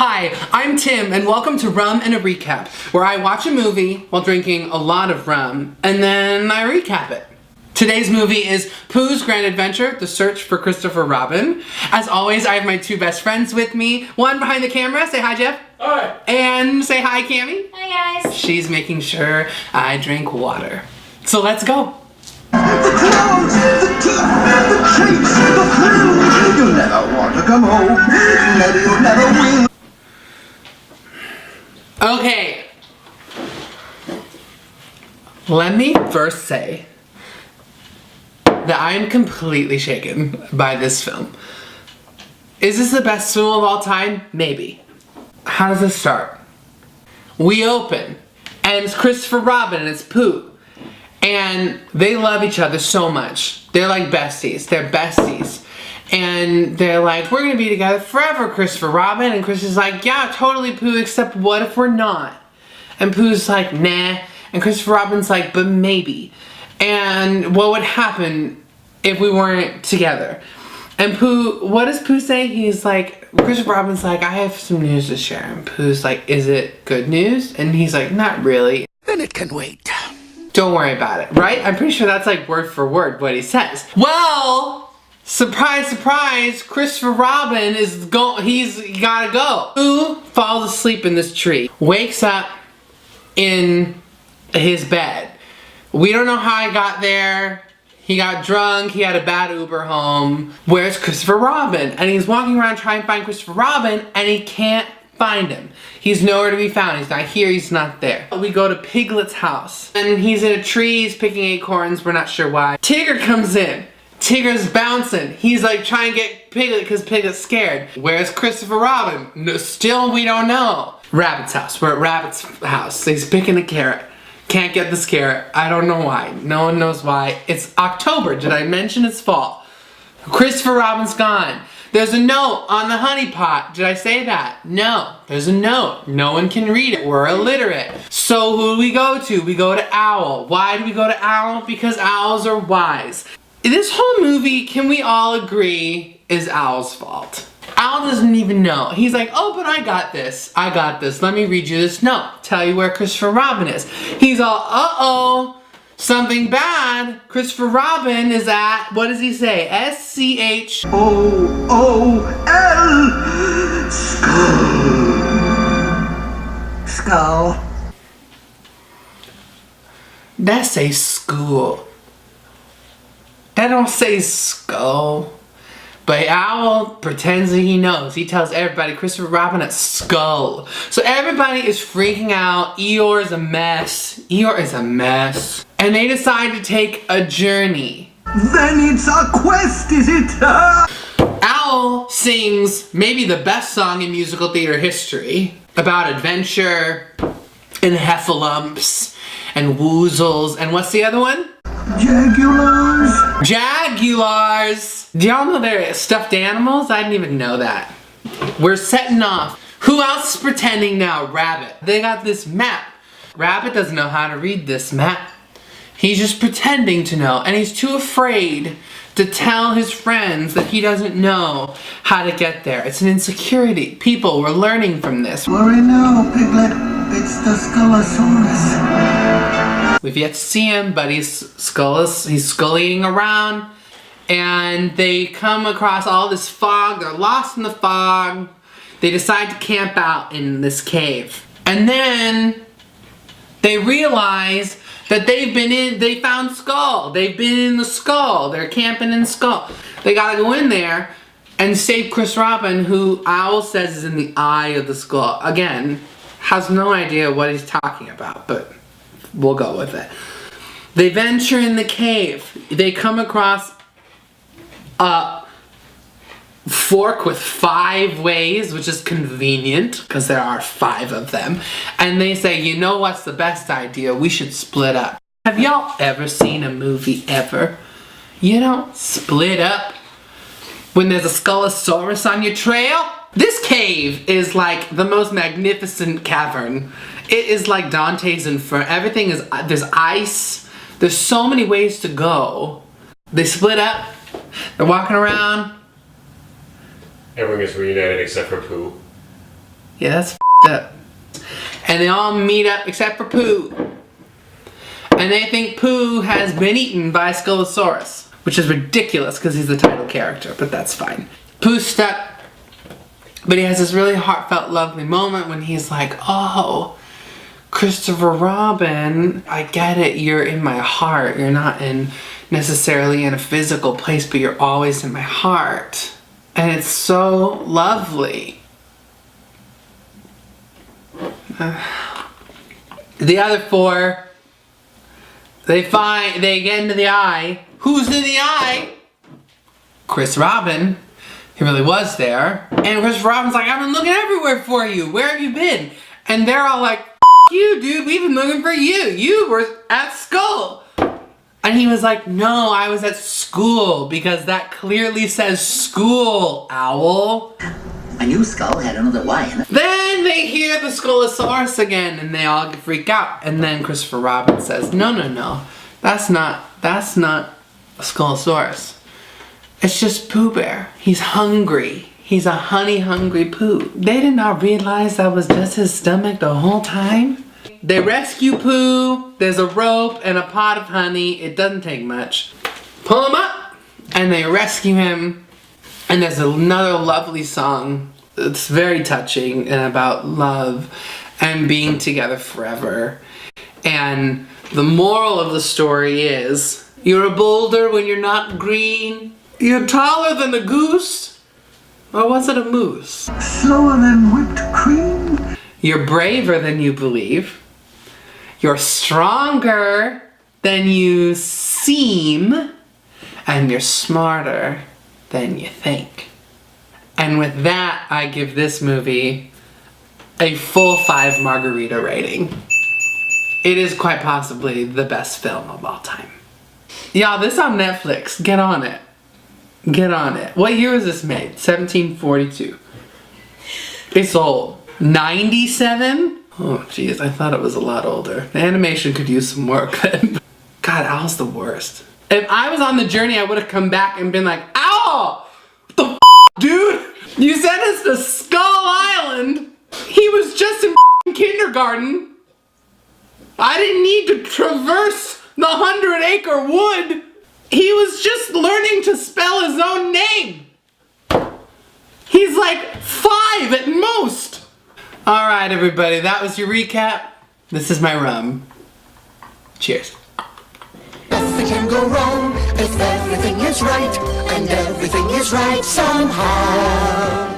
Hi, I'm Tim, and welcome to Rum and a Recap, where I watch a movie while drinking a lot of rum, and then I recap it. Today's movie is Pooh's Grand Adventure, The Search for Christopher Robin. As always, I have my two best friends with me. One behind the camera, say hi, Jeff. Hi. And say hi, Cami. Hi, guys. She's making sure I drink water. So let's go. The clouds, the teeth, the chase, the thrill. You'll never want to come home. Maybe you'll never will. Okay. Let me first say that I am completely shaken by this film. Is this the best film of all time? Maybe. How does this start? We open, and it's Christopher Robin and it's Pooh. And they love each other so much. They're like besties. They're besties. And they're like, we're gonna be together forever, Christopher Robin. And Chris is like, yeah, totally, Pooh, except what if we're not? And Pooh's like, nah. And Christopher Robin's like, but maybe. And what would happen if we weren't together? And Pooh, what does Pooh say? He's like, Christopher Robin's like, I have some news to share. And Pooh's like, is it good news? And he's like, not really. Then it can wait. Don't worry about it, right? I'm pretty sure that's like word for word what he says. Well, surprise, surprise, Christopher Robin is he's gotta go. Pooh falls asleep in this tree, wakes up in his bed. We don't know how he got there. He got drunk, he had a bad Uber home. Where's Christopher Robin? And he's walking around trying to find Christopher Robin and he can't find him. He's nowhere to be found. He's not here, he's not there. We go to Piglet's house and he's in a tree, he's picking acorns, we're not sure why. Tigger comes in. Tigger's bouncing. He's like trying to get Piglet because Piglet's scared. Where's Christopher Robin? No, still we don't know. Rabbit's house. We're at Rabbit's house. He's picking a carrot. Can't get this carrot. I don't know why. No one knows why. It's October. Did I mention it's fall? Christopher Robin's gone. There's a note on the honey pot. Did I say that? No. There's a note. No one can read it. We're illiterate. So who do we go to? We go to Owl. Why do we go to Owl? Because owls are wise. This whole movie, can we all agree, is Owl's fault. Owl doesn't even know. He's like, oh, but I got this. I got this. Let me read you this note. Tell you where Christopher Robin is. He's all, uh-oh. Something bad. Christopher Robin is at, what does he say? S-C-H. O-O-L. Skull. Skull. That say school. That don't say skull. But Owl pretends that he knows. He tells everybody Christopher Robin at Skull. So everybody is freaking out. Eeyore's a mess. Eeyore is a mess. And they decide to take a journey. Then it's a quest, is it? Owl sings maybe the best song in musical theater history about adventure and heffalumps and woozles and what's the other one? Jaguars. Jaguars! Do y'all know they're stuffed animals? I didn't even know that. We're setting off. Who else is pretending now? Rabbit. They got this map. Rabbit doesn't know how to read this map. He's just pretending to know, and he's too afraid to tell his friends that he doesn't know how to get there. It's an insecurity. People, we're learning from this. Worry no, Piglet. It's the Skullosaurus. We've yet to see him, but he's skullying around. And they come across all this fog. They're lost in the fog. They decide to camp out in this cave. And then they realize that they found Skull. They've been in the Skull. They're camping in Skull. They gotta go in there and save Chris Robin, who Owl says is in the eye of the Skull. Again, has no idea what he's talking about, but we'll go with it. They venture in the cave. They come across a fork with 5 ways, which is convenient because there are 5 of them. And they say, you know what's the best idea? We should split up. Have y'all ever seen a movie ever? You don't split up when there's a Skullosaurus on your trail? This cave is like the most magnificent cavern. It is like Dante's Inferno. Everything is, there's ice. There's so many ways to go. They split up. They're walking around. Everyone gets reunited except for Pooh. Yeah, that's up. And they all meet up except for Pooh. And they think Pooh has been eaten by a Skullosaurus, which is ridiculous because he's the title character, but that's fine. Pooh's stuck, but he has this really heartfelt, lovely moment when he's like, oh, Christopher Robin, I get it, you're in my heart. You're not necessarily in a physical place, but you're always in my heart. And it's so lovely. The other four, they get into the eye. Who's in the eye? Chris Robin. He really was there. And Chris Robin's like, I've been looking everywhere for you. Where have you been? And they're all like, F you, dude. We've been looking for you. You were at Skull. And he was like, no, I was at school because that clearly says school, owl. I knew Skull had another Y in it. Then they hear the Skullosaurus again and they all freak out. And then Christopher Robin says, no, that's not a Skullosaurus. It's just Pooh Bear. He's hungry. He's a honey-hungry Pooh. They did not realize that was just his stomach the whole time. They rescue Pooh. There's a rope and a pot of honey. It doesn't take much. Pull him up and they rescue him. And there's another lovely song. It's very touching and about love and being together forever. And the moral of the story is, you're a boulder when you're not green. You're taller than a goose. Or was it a moose? Slower than whipped cream. You're braver than you believe. You're stronger than you seem. And you're smarter than you think. And with that, I give this movie a full 5 margarita rating. It is quite possibly the best film of all time. Y'all, this is on Netflix. Get on it. Get on it. What year was this made? 1742. It's old. 97? Oh, jeez, I thought it was a lot older. The animation could use some work then. God, Owl's the worst. If I was on the journey, I would have come back and been like, Owl! What the dude? You sent us to Skull Island. He was just in kindergarten. I didn't need to traverse the 100-acre wood. He was just learning to spell his own name. He's like 5 at most. All right, everybody, that was your recap. This is my rum. Cheers. Nothing can go wrong if everything is right, and everything is right somehow.